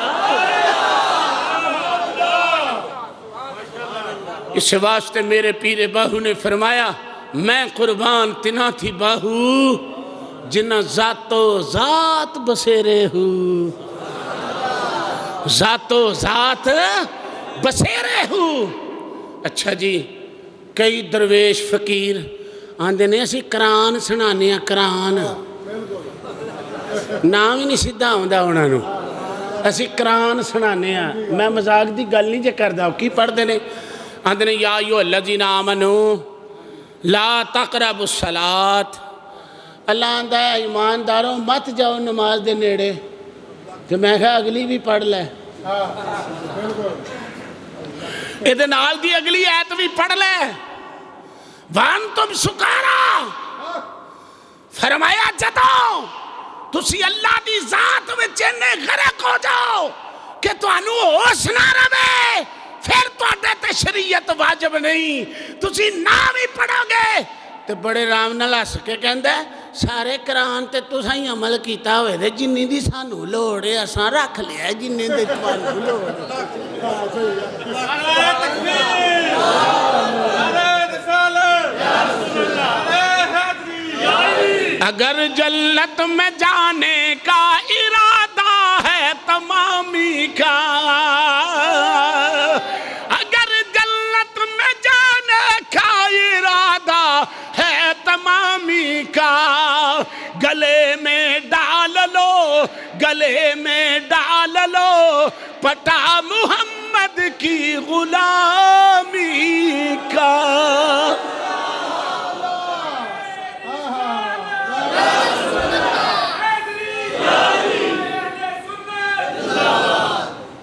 اس واسطے میرے پیر باہو نے فرمایا میں قربان تنا تھی باہو جنہ ذاتو ذات بسیرے ہو، ذاتو ذات بسیرے ہو. اچھا جی کئی درویش فقیر آندے نے اسی قرآن سنانے ہیں قرآن نام ہی نہیں سیدھا ہوندا انہاں نو اسی قرآن سنانے ہیں. میں مذاق دی گل نہیں جے کردا کی پڑھدے نے آندے نے یا ایھا الذین آمنوا لا تقربوا الصلاۃ. اللہ آندہ ہے ایمانداروں مت جاؤ نماز دے نیڑے. تو میں کہا اگلی بھی پڑھ لے ادھے نال دی اگلی آیت بھی پڑھ لے وَأَنْتُمْ سُكَارَىٰ. فرمایا جدو تسی اللہ دی ذات میں چنے غرق ہو جاؤ کہ تو انو ہوش نہ رہے پھر تو اڈے تے شریعت واجب نہیں تسی نام ہی پڑھو گے. تو بڑے رام نہ لا سکے کہندہ ہے سارے قرآن تے تو سائیں عمل کیتا ہوئے دے جنہی دی سانو لوڑے اساں رکھ لیا جنہی دی سانو لوڑے. اگر جلت میں جانے کا ارادہ ہے تمامی کا، اگر جلت میں جانے کا ارادہ ہے تمامی کا، گلے میں ڈال لو گلے میں ڈال لو پٹا محمد کی غلامی کا.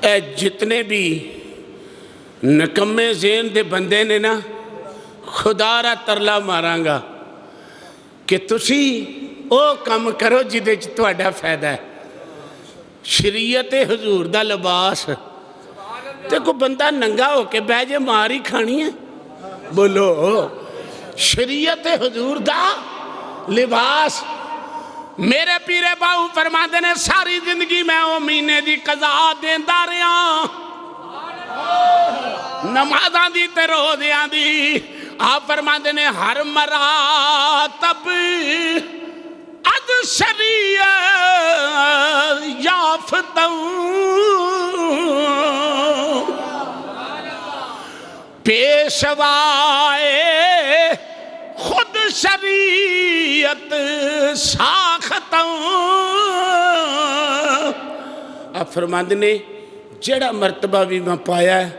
اے جتنے بھی نکمے ذہن دے بندے نے نا خدا را ترلا ماراں گا کہ تسی او کم کرو جدے تہاڈا فائدہ ہے. شریعت حضور دا لباس تے کو بندہ ننگا ہو کے بہ جے مار ہی کھانی ہے. بولو شریعت حضور دا لباس. میرے پیرے باہو فرماندے نے ساری زندگی میں او مہینے دی قضا دیندا رہا نمازاں دی تے روزیاں دی. آپ فرماندے نے ہر مراتب اد شریعت یافتوں پیشوائے خود شریعت ساختوں. آپ فرماندے نے جڑا مرتبہ بھی میں پایا ہے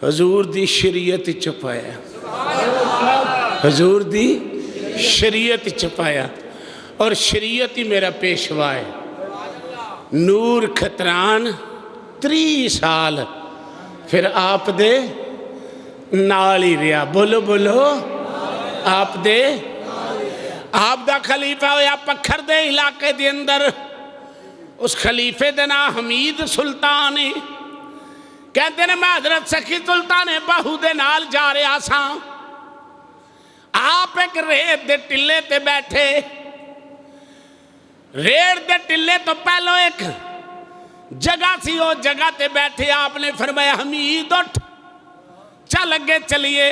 حضور دی شریعت چپایا ہے، حضور دی شریعت چپایا اور شریعت ہی میرا پیشوا ہے. نور کھتران 30 سال پھر آپ دے نال ہی رہا. بولو بولو آپ دے آپ دا خلیفہ ہویا پکھر دے علاقے دے اندر. اس خلیفے دے نا حمید سلطان کہتے ہیں میں حضرت سخی سلطان باہو دے نال جا رہا سا. آپ ایک ریت دے ٹلے تے بیٹھے. ریت دے ٹلے تو پہلو ایک جگہ سی وہ جگہ تے بیٹھے. آپ نے فرمایا حمید اٹھ چل اگے چلیے.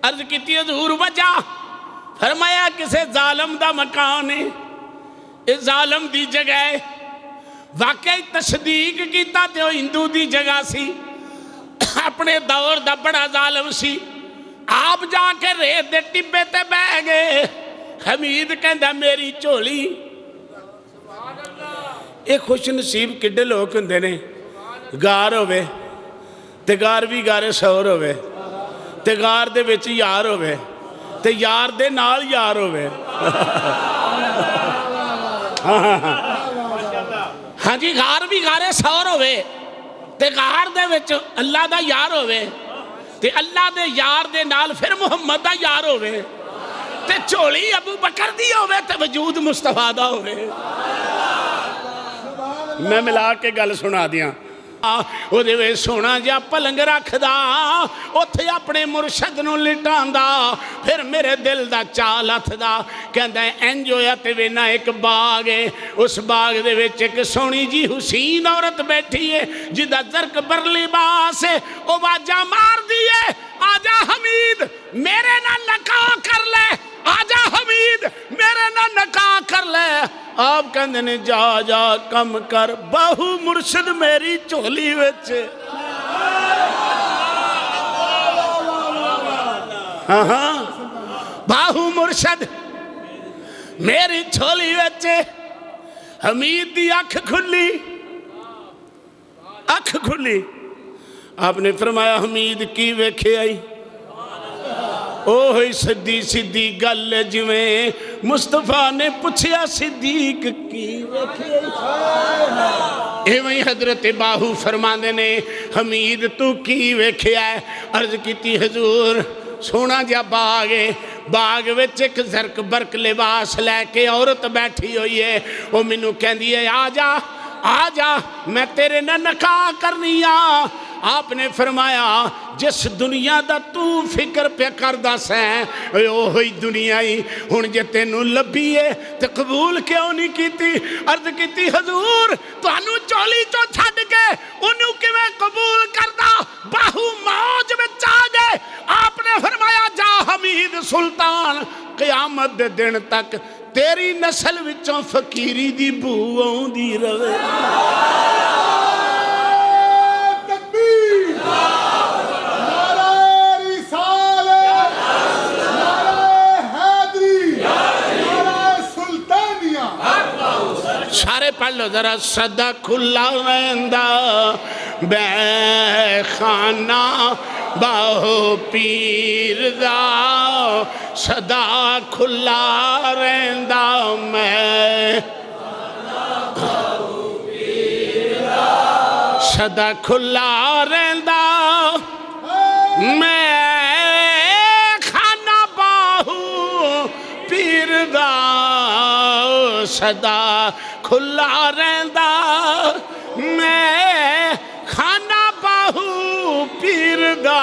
عرض کیتی حضور وجہ؟ فرمایا کسے ظالم دا مکان ہے اس ظالم دی جگہ ہے. واقعی تصدیق کیتا تے وہ ہندو دی جگہ سی اپنے دور دا بڑا ظالم سی. آپ جا کے ریت دے ٹبے تے بہ گئے. حمید کہندا میری چولی. ایک خوش نصیب کڈے لوگ ہوندے نے گار ہوئے تے گار بھی گارے سور ہوئے تے گار دے وچ یار ہوئے تے یار دے نال یار ہوئے ہاں جی غار بھی غارے سور ہوئے تے غار دے وچ اللہ دا یار ہوئے تے اللہ دے یار دے نال پھر محمد دا یار ہوئے تے چولی ابو بکر دی ہوئے تے وجود مصطفیٰ دا ہوئے میں ملا کے گل سنا دیا او دے وے سونا جا پلنگ رکھ دا اتھے اپنے مرشد نو لٹان دا پھر میرے دل دا چال ہتھ دا کہندا ہے انجو یا تے وینا ایک باغ ہے اس باغ دے وچ ایک سونی جی حسین عورت بیٹھی ہے جدا زرق بر لباس ہے او واجہ مار دیئے آجا حمید میرے نہ نکاح کر لے آجا حمید میرے نہ نکاح کر لے آپ کہندے نے جا جا کم کر بہو مرشد میری چولی وچے ہاں بہو مرشد میری چولی وچے حمید دی اکھ کھلی آپ نے فرمایا حمید کی ویکھے آئی اوہی صدی گل جویں مصطفیٰ نے پوچھیا صدیق کی ویکھے آئی ایویں حضرت باہو فرماندے نے حمید تو کی ویکھے آئے عرض کیتی حضور سونا جا باغ ہے باغ وچ ایک زرق برق لباس لے کے عورت بیٹھی ہوئی ہے وہ مینوں کہندی ہے آجا میں تیرے نہ نکاح کرنی آپ نے فرمایا جس دنیا دا تو فکر پہ کردہ سیں اوہی دنیا ہی ہن جے تینوں لبھی ہے تے قبول کیوں نہیں کیتی عرض کیتی حضور تو انو چولی چو چھڑ کے انو کی میں قبول کردہ باہو موج میں چاہ گئے آپ نے فرمایا جا حمید سلطان قیامت دے دن تک تیری نسل وچوں فقیری دی بوہوں دی روے سارے پڑھ لو ذرا صدا کھلا رہندا بے خانہ باہو پیر دا صدا کھلا رہندا میں صدا کھلا رہندا میں خانہ باہو پیر دا صدا کھلا رہندا میں خانہ باہو پیر دا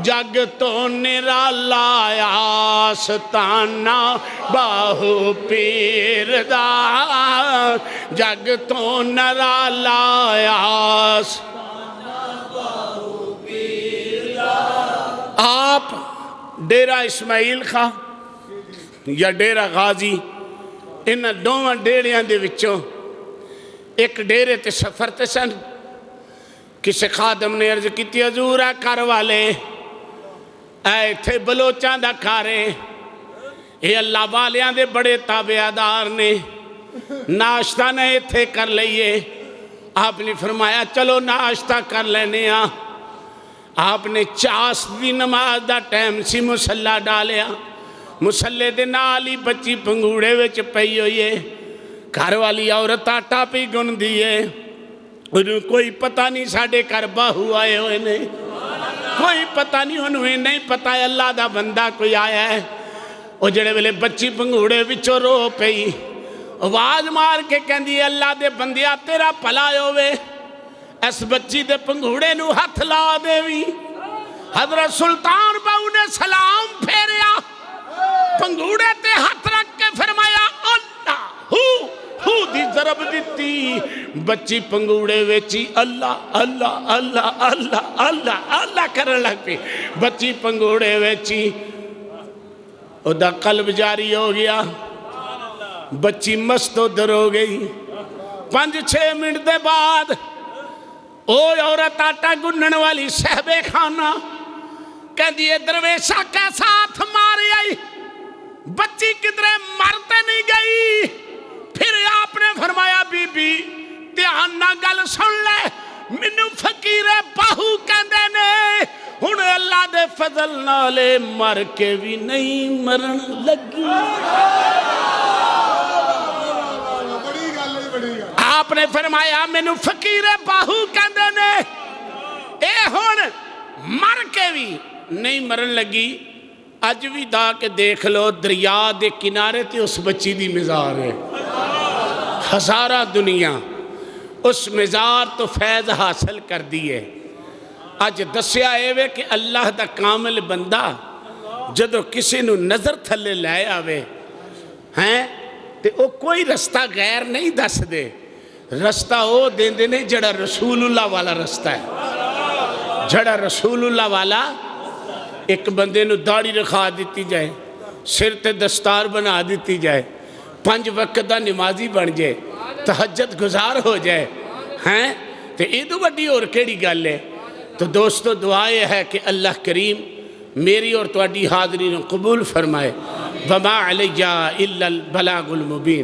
جگ تو نرالا آستانہ باہو پیر دا جگ تو نرالا آستانہ باہو پیر دا آپ ڈیرہ اسماعیل خاں یا ڈیرہ غازی انہاں دوواں ڈیریاں دے وچوں ایک ڈیرے تے سفر تے سن کسی خادم نے عرض کیتی حضور کر والے اے تھے بلوچاں دا کھارے اے اللہ والیاں دے بڑے تابعدار نے ناشتہ نے تھے کر لئیے آپ نے فرمایا چلو ناشتہ کر لینے آپ نے چاس دی نماز دا ٹائم سی مسلح ڈالیا مسلح دے نالی بچی پنگوڑے وچ پئی ہوئی ہے گھر والی عورت آٹا پی گن دیئے انہوں کوئی پتہ نہیں ساڑھے کر باہو آئے ہوئے نہیں کوئی پتہ نہیں انہیں نہیں پتہ ہے اللہ دا بندہ کوئی آیا ہے وہ جڑے ویلے بچی پنگوڑے وچو رو پئی آواز مار کے کہندی اللہ دے بندیا تیرا پلائے ہوئے اس بچی دے پنگوڑے نو ہتھ لا دے وی حضرت سلطان باہو نے سلام پھیریا پنگوڑے تے ہاتھ رکھ کے فرمایا اللہ ہو دی ضرب دیتی بچی پنگوڑے ویچی اللہ اللہ اللہ اللہ اللہ اللہ کرن لگ پی بچی پنگوڑے ویچی او دا قلب جاری ہو گیا بچی مست و در ہو گئی 5-6 منٹ دے بعد او عورت آٹا گنن والی صاحب خانہ کہہ دیئے درویشہ کے ساتھ ماری آئی بچی کدرے مرتے نہیں گئی پھر آپ نے فرمایا بی بی دھیان نہ گل سن لے منو فقیر باہو کہندے نے ہن اللہ دے فضل نالے مر کے بھی نہیں مرن لگی. بڑی گل ہے بڑی گل. آپ نے فرمایا مینوں فقیر باہو کہندے نے اے ہن مر کے بھی نہیں مرن لگی. اج بھی دا کے دیکھ لو دریا دے کنارے تے اس بچی دی مزار ہے. ہزارہ دنیا اس مزار تو فیض حاصل کر دیئے. اج دسیا اے کہ اللہ دا کامل بندہ جدو کسی نو نظر تھلے لائے آوے ہیں تے او کوئی رستہ غیر نہیں دس دے. رستہ او دین دینے جڑا رسول اللہ والا رستہ ہے. جڑا رسول اللہ والا ایک بندے نو داڑھی رکھا دیتی جائے, سر تے دستار بنا دیتی جائے, 5 وقت دا نمازی بن جائے, تہجد گزار ہو جائے ہیں تے ایدو بڑی اور کیڑی گل ہے. تو دوستو دعا یہ ہے کہ اللہ کریم میری اور تواڈی حاضرین قبول فرمائے. وما علیہ الا البلاغ المبین.